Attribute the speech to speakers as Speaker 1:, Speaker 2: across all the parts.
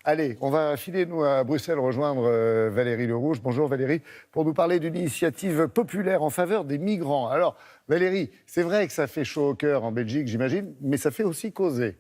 Speaker 1: Allez, on va filer, nous, à Bruxelles, rejoindre Valérie Lerouge. Bonjour Valérie, pour nous parler d'une initiative populaire en faveur des migrants. Alors, Valérie, c'est vrai que ça fait chaud au cœur en Belgique, j'imagine, mais ça fait aussi causer.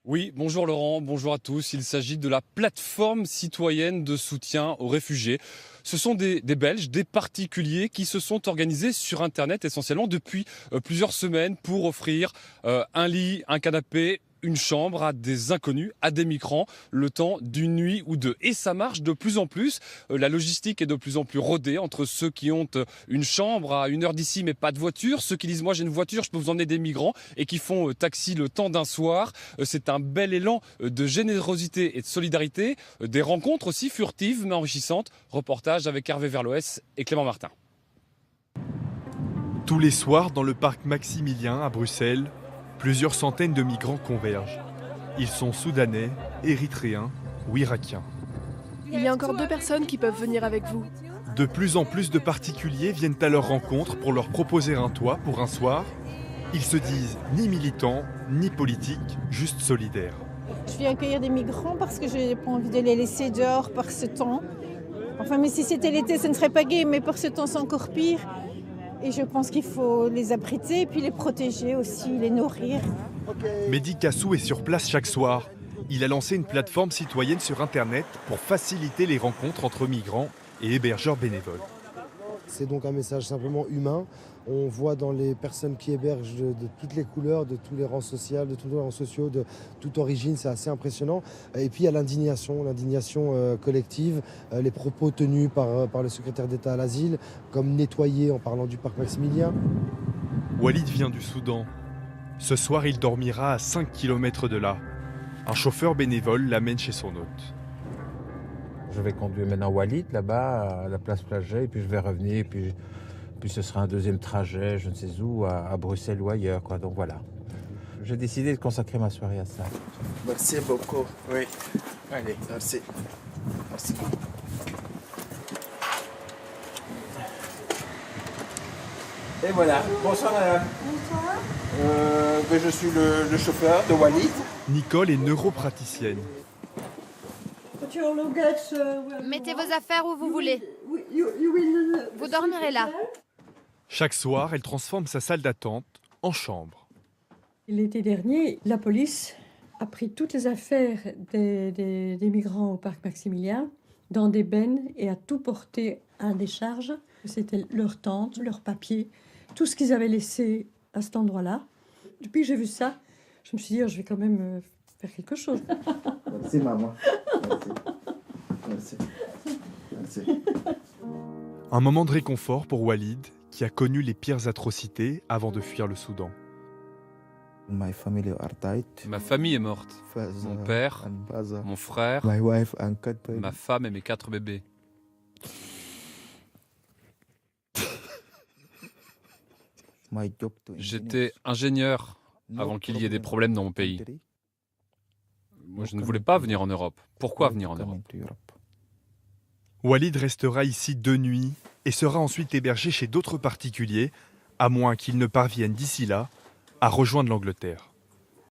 Speaker 2: Oui, bonjour Laurent, bonjour à tous. Il s'agit de la plateforme citoyenne de soutien aux réfugiés. Ce sont des Belges, des particuliers qui se sont organisés sur Internet essentiellement depuis plusieurs semaines pour offrir un lit, un canapé, une chambre à des inconnus, à des migrants, le temps d'une nuit ou deux. Et ça marche de plus en plus. La logistique est de plus en plus rodée entre ceux qui ont une chambre à 1 heure d'ici mais pas de voiture, ceux qui disent moi j'ai une voiture, je peux vous emmener des migrants et qui font taxi le temps d'un soir. C'est un bel élan de générosité et de solidarité, des rencontres aussi furtives mais enrichissantes. Reportage avec Hervé Verloès et Clément Martin.
Speaker 3: Tous les soirs, dans le parc Maximilien à Bruxelles, plusieurs centaines de migrants convergent. Ils sont soudanais, érythréens ou irakiens.
Speaker 4: Il y a encore 2 personnes qui peuvent venir avec vous.
Speaker 3: De plus en plus de particuliers viennent à leur rencontre pour leur proposer un toit pour un soir. Ils se disent ni militants, ni politiques, juste solidaires.
Speaker 5: Je viens accueillir des migrants parce que je n'ai pas envie de les laisser dehors par ce temps. Enfin, mais si c'était l'été, ce ne serait pas gai, mais par ce temps, c'est encore pire. Et je pense qu'il faut les abriter et puis les protéger aussi, les nourrir.
Speaker 3: Mehdi Kassou est sur place chaque soir. Il a lancé une plateforme citoyenne sur Internet pour faciliter les rencontres entre migrants et hébergeurs bénévoles.
Speaker 6: C'est donc un message simplement humain. On voit dans les personnes qui hébergent de toutes les couleurs, de tous les rangs sociaux, de tous les rangs sociaux, de toute origine, c'est assez impressionnant. Et puis il y a l'indignation collective, les propos tenus par le secrétaire d'État à l'asile, comme nettoyer en parlant du parc Maximilien.
Speaker 3: Walid vient du Soudan. Ce soir, il dormira à 5 km de là. Un chauffeur bénévole l'amène chez son hôte.
Speaker 7: Je vais conduire maintenant Walid là-bas à la place Plaget et puis je vais revenir puis ce sera un deuxième trajet, je ne sais où, à Bruxelles ou ailleurs, quoi. Donc voilà. J'ai décidé de consacrer ma soirée à ça.
Speaker 8: Merci beaucoup. Oui. Allez, merci. Merci. Et voilà. Bonsoir madame. Bonsoir. Je suis le chauffeur de Walid.
Speaker 3: Nicole est neuropraticienne.
Speaker 9: Mettez vos affaires où vous voulez. Vous dormirez là.
Speaker 3: Chaque soir, elle transforme sa salle d'attente en chambre.
Speaker 10: L'été dernier, la police a pris toutes les affaires des migrants au parc Maximilien dans des bennes et a tout porté à décharge. C'était leur tente, leurs papiers, tout ce qu'ils avaient laissé à cet endroit-là. Depuis que j'ai vu ça, je me suis dit, je vais quand même faire quelque chose.
Speaker 8: Merci maman. Merci. Merci.
Speaker 3: Un moment de réconfort pour Walid, qui a connu les pires atrocités avant de fuir le Soudan.
Speaker 2: Ma famille est morte. Mon père, mon frère, ma femme et mes 4 bébés. J'étais ingénieur avant qu'il y ait des problèmes dans mon pays. Moi, je ne voulais pas venir en Europe. Pourquoi venir en Europe ?
Speaker 3: Walid restera ici 2 nuits et sera ensuite hébergé chez d'autres particuliers, à moins qu'il ne parvienne d'ici là à rejoindre l'Angleterre.